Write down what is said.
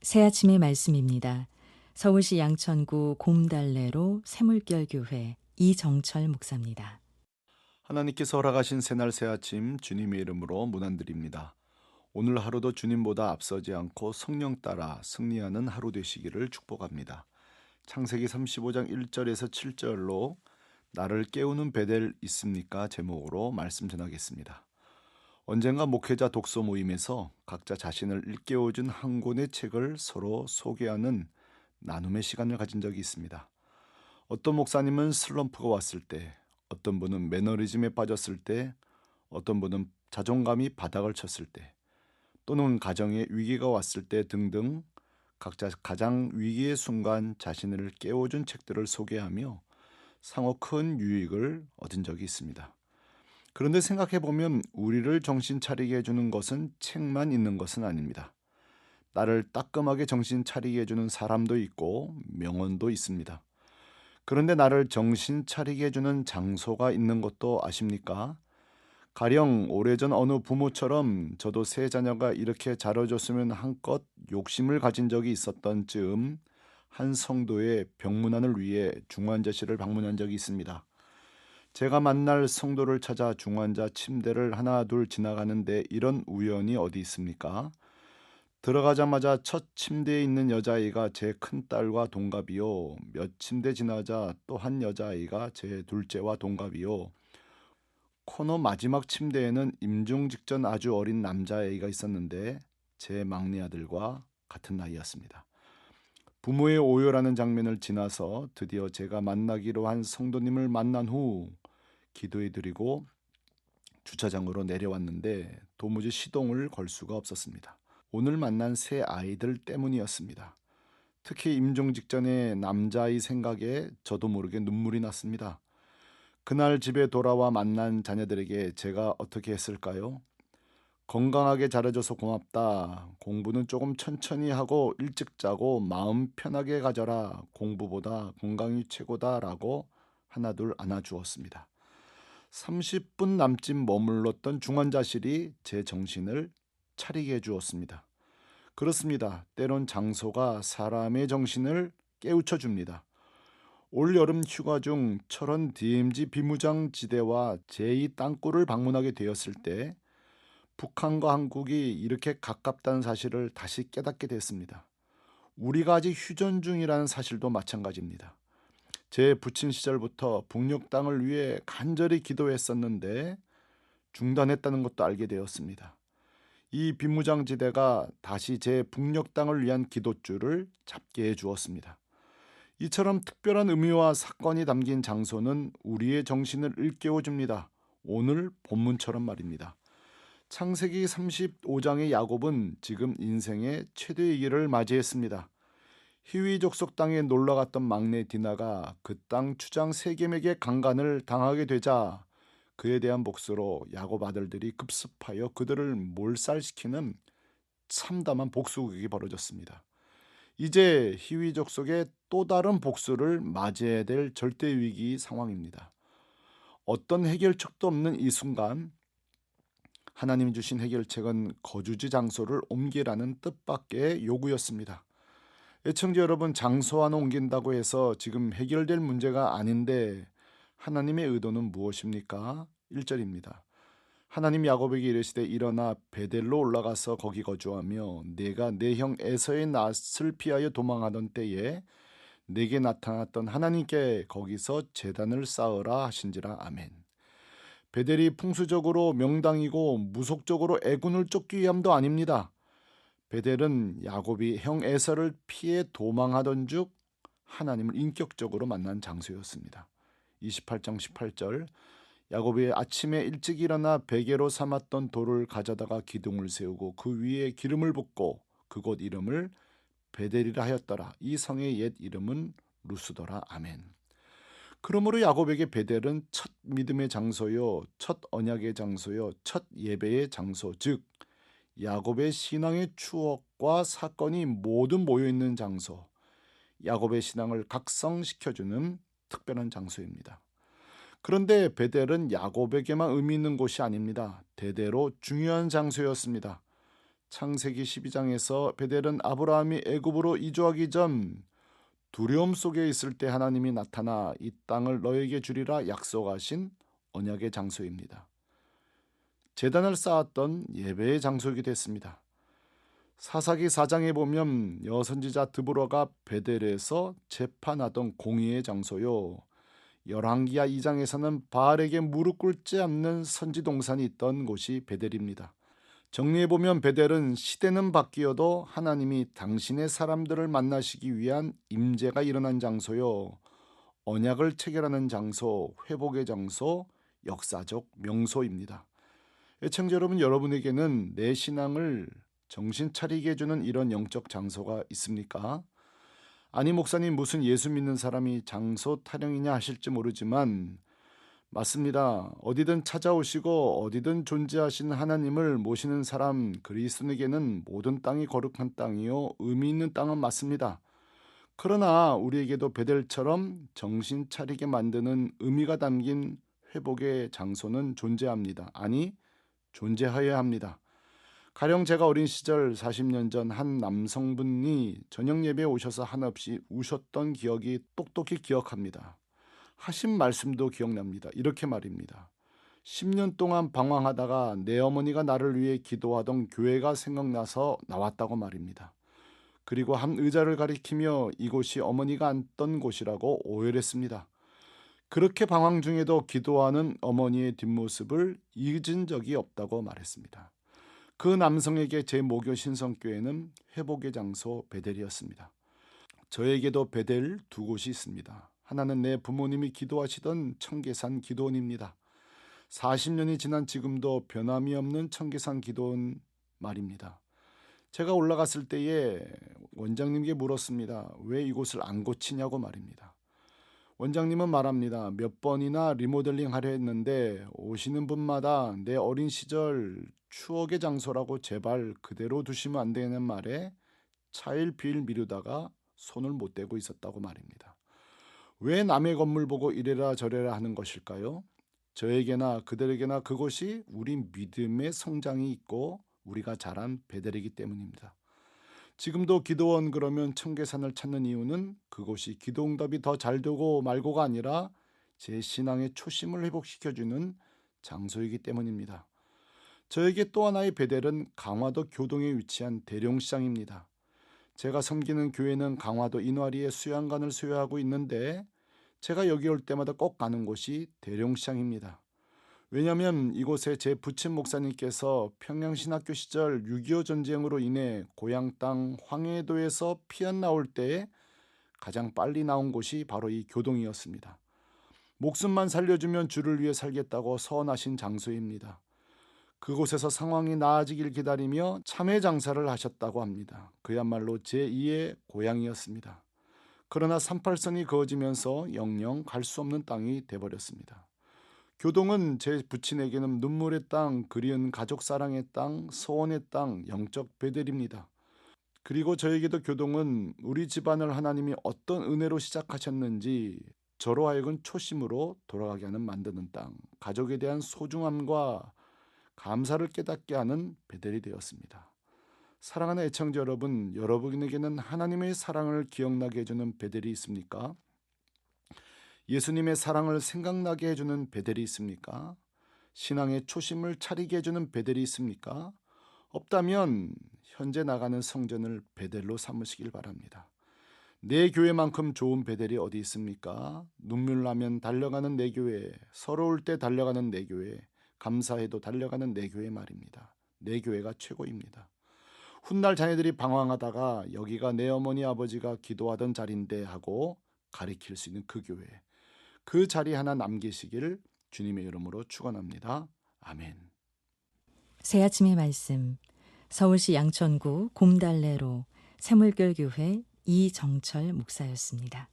새아침의 말씀입니다. 서울시 양천구 곰달래로 새물결교회 이정철 목사입니다. 하나님께서 허락하신 새날 새아침 주님의 이름으로 문안드립니다. 오늘 하루도 주님보다 앞서지 않고 성령 따라 승리하는 하루 되시기를 축복합니다. 창세기 35장 1절에서 7절로 나를 깨우는 베델 있습니까? 제목으로 말씀 전하겠습니다. 언젠가 목회자 독서 모임에서 각자 자신을 일깨워준 한 권의 책을 서로 소개하는 나눔의 시간을 가진 적이 있습니다. 어떤 목사님은 슬럼프가 왔을 때, 어떤 분은 매너리즘에 빠졌을 때, 어떤 분은 자존감이 바닥을 쳤을 때, 또는 가정에 위기가 왔을 때 등등 각자 가장 위기의 순간 자신을 깨워준 책들을 소개하며 상호 큰 유익을 얻은 적이 있습니다. 그런데 생각해보면 우리를 정신 차리게 해주는 것은 책만 있는 것은 아닙니다. 나를 따끔하게 정신 차리게 해주는 사람도 있고 명언도 있습니다. 그런데 나를 정신 차리게 해주는 장소가 있는 것도 아십니까? 가령 오래전 어느 부모처럼 저도 새 자녀가 이렇게 자라줬으면 한껏 욕심을 가진 적이 있었던 즈음 한 성도의 병문안을 위해 중환자실을 방문한 적이 있습니다. 제가 만날 성도를 찾아 중환자 침대를 하나 둘 지나가는데 이런 우연이 어디 있습니까? 들어가자마자 첫 침대에 있는 여자아이가 제 큰딸과 동갑이요. 몇 침대 지나자 또 한 여자아이가 제 둘째와 동갑이요. 코너 마지막 침대에는 임종 직전 아주 어린 남자아이가 있었는데 제 막내 아들과 같은 나이였습니다. 부모의 오열하는 장면을 지나서 드디어 제가 만나기로 한 성도님을 만난 후 기도해드리고 주차장으로 내려왔는데 도무지 시동을 걸 수가 없었습니다. 오늘 만난 새 아이들 때문이었습니다. 특히 임종 직전의 남자아이 생각에 저도 모르게 눈물이 났습니다. 그날 집에 돌아와 만난 자녀들에게 제가 어떻게 했을까요? 건강하게 자라줘서 고맙다. 공부는 조금 천천히 하고 일찍 자고 마음 편하게 가져라. 공부보다 건강이 최고다. 라고 하나둘 안아주었습니다. 30분 남짓 머물렀던 중환자실이 제 정신을 차리게 해주었습니다. 그렇습니다. 때론 장소가 사람의 정신을 깨우쳐 줍니다. 올 여름 휴가 중 철원 DMZ 비무장 지대와 제2 땅굴을 방문하게 되었을 때 북한과 한국이 이렇게 가깝다는 사실을 다시 깨닫게 됐습니다. 우리가 아직 휴전 중이라는 사실도 마찬가지입니다. 제 부친 시절부터 북녘 땅을 위해 간절히 기도했었는데 중단했다는 것도 알게 되었습니다. 이 비무장지대가 다시 제 북녘 땅을 위한 기도줄을 잡게 해주었습니다. 이처럼 특별한 의미와 사건이 담긴 장소는 우리의 정신을 일깨워줍니다. 오늘 본문처럼 말입니다. 창세기 35장의 야곱은 지금 인생의 최대 위기를 맞이했습니다. 히위 족속 땅에 놀러갔던 막내 디나가 그 땅 추장 세겜에게 강간을 당하게 되자 그에 대한 복수로 야곱 아들들이 급습하여 그들을 몰살시키는 참담한 복수극이 벌어졌습니다. 이제 히위 족속의 또 다른 복수를 맞이해야 될 절대 위기 상황입니다. 어떤 해결책도 없는 이 순간 하나님이 주신 해결책은 거주지 장소를 옮기라는 뜻밖의 요구였습니다. 애청자 여러분, 장소 하나 옮긴다고 해서 지금 해결될 문제가 아닌데 하나님의 의도는 무엇입니까? 1절입니다. 하나님 야곱에게 이르시되 일어나 베델로 올라가서 거기 거주하며 내가 내 형 에서의 낯을 피하여 도망하던 때에 내게 나타났던 하나님께 거기서 제단을 쌓으라 하신지라. 아멘. 베델이 풍수적으로 명당이고 무속적으로 애군을 쫓기 위함도 아닙니다. 베델은 야곱이 형 에서를 피해 도망하던 중 하나님을 인격적으로 만난 장소였습니다. 28장 18절 야곱이 아침에 일찍 일어나 베개로 삼았던 돌을 가져다가 기둥을 세우고 그 위에 기름을 붓고 그곳 이름을 베델이라 하였더라. 이 성의 옛 이름은 루스더라. 아멘. 그러므로 야곱에게 베델은 첫 믿음의 장소요, 첫 언약의 장소요, 첫 예배의 장소, 즉 야곱의 신앙의 추억과 사건이 모두 모여있는 장소, 야곱의 신앙을 각성시켜주는 특별한 장소입니다. 그런데 베델은 야곱에게만 의미 있는 곳이 아닙니다. 대대로 중요한 장소였습니다. 창세기 12장에서 베델은 아브라함이 애굽으로 이주하기 전 두려움 속에 있을 때 하나님이 나타나 이 땅을 너에게 주리라 약속하신 언약의 장소입니다. 제단을 쌓았던 예배의 장소이기도 했습니다. 사사기 4장에 보면 여선지자 드보라가 베델에서 재판하던 공의의 장소요. 열왕기하 2장에서는 바알에게 무릎 꿇지 않는 선지 동산이 있던 곳이 베델입니다. 정리해보면 베델은 시대는 바뀌어도 하나님이 당신의 사람들을 만나시기 위한 임재가 일어난 장소요. 언약을 체결하는 장소, 회복의 장소, 역사적 명소입니다. 애청자 여러분, 여러분에게는 내 신앙을 정신 차리게 해주는 이런 영적 장소가 있습니까? 아니 목사님, 무슨 예수 믿는 사람이 장소 타령이냐 하실지 모르지만 맞습니다. 어디든 찾아오시고 어디든 존재하신 하나님을 모시는 사람 그리스도에게는 모든 땅이 거룩한 땅이요 의미 있는 땅은 맞습니다. 그러나 우리에게도 베델처럼 정신 차리게 만드는 의미가 담긴 회복의 장소는 존재합니다. 아니 존재하여야 합니다. 가령 제가 어린 시절 40년 전 한 남성분이 저녁 예배에 오셔서 한없이 우셨던 기억이 똑똑히 기억합니다. 하신 말씀도 기억납니다. 이렇게 말입니다. 10년 동안 방황하다가 내 어머니가 나를 위해 기도하던 교회가 생각나서 나왔다고 말입니다. 그리고 한 의자를 가리키며 이곳이 어머니가 앉던 곳이라고 오해를 했습니다. 그렇게 방황 중에도 기도하는 어머니의 뒷모습을 잊은 적이 없다고 말했습니다. 그 남성에게 제 모교 신성교회는 회복의 장소 베델이었습니다. 저에게도 베델 두 곳이 있습니다. 하나는 내 부모님이 기도하시던 청계산 기도원입니다. 40년이 지난 지금도 변함이 없는 청계산 기도원 말입니다. 제가 올라갔을 때에 원장님께 물었습니다. 왜 이곳을 안 고치냐고 말입니다. 원장님은 말합니다. 몇 번이나 리모델링 하려 했는데 오시는 분마다 내 어린 시절 추억의 장소라고 제발 그대로 두시면 안 되는 말에 차일피일 미루다가 손을 못 대고 있었다고 말입니다. 왜 남의 건물 보고 이래라 저래라 하는 것일까요? 저에게나 그들에게나 그곳이 우리 믿음의 성장이 있고 우리가 자란 베델이기 때문입니다. 지금도 기도원 그러면 청계산을 찾는 이유는 그곳이 기도응답이 더 잘 되고 말고가 아니라 제 신앙의 초심을 회복시켜주는 장소이기 때문입니다. 저에게 또 하나의 베델은 강화도 교동에 위치한 대룡시장입니다. 제가 섬기는 교회는 강화도 인화리에 수양관을 소유하고 있는데 제가 여기 올 때마다 꼭 가는 곳이 대룡시장입니다. 왜냐하면 이곳에 제 부친 목사님께서 평양신학교 시절 6.25 전쟁으로 인해 고향 땅 황해도에서 피안 나올 때에 가장 빨리 나온 곳이 바로 이 교동이었습니다. 목숨만 살려주면 주를 위해 살겠다고 서원하신 장소입니다. 그곳에서 상황이 나아지길 기다리며 참회 장사를 하셨다고 합니다. 그야말로 제2의 고향이었습니다. 그러나 38선이 그어지면서 영영 갈 수 없는 땅이 돼버렸습니다. 교동은 제 부친에게는 눈물의 땅, 그리운 가족 사랑의 땅, 소원의 땅, 영적 베델입니다. 그리고 저에게도 교동은 우리 집안을 하나님이 어떤 은혜로 시작하셨는지 저로 하여금 초심으로 돌아가게 하는 만드는 땅, 가족에 대한 소중함과 감사를 깨닫게 하는 베델이 되었습니다. 사랑하는 애청자 여러분, 여러분에게는 하나님의 사랑을 기억나게 해주는 베델이 있습니까? 예수님의 사랑을 생각나게 해주는 베델이 있습니까? 신앙의 초심을 차리게 해주는 베델이 있습니까? 없다면 현재 나가는 성전을 베델로 삼으시길 바랍니다. 내 교회만큼 좋은 베델이 어디 있습니까? 눈물 나면 달려가는 내 교회, 서러울 때 달려가는 내 교회, 감사해도 달려가는 내 교회 말입니다. 내 교회가 최고입니다. 훗날 자녀들이 방황하다가 여기가 내 어머니 아버지가 기도하던 자리인데 하고 가리킬 수 있는 그 교회, 그 자리 하나 남기시기를 주님의 이름으로 축원합니다. 아멘. 새 아침의 말씀, 서울시 양천구 곰달래로 새물결교회 이정철 목사였습니다.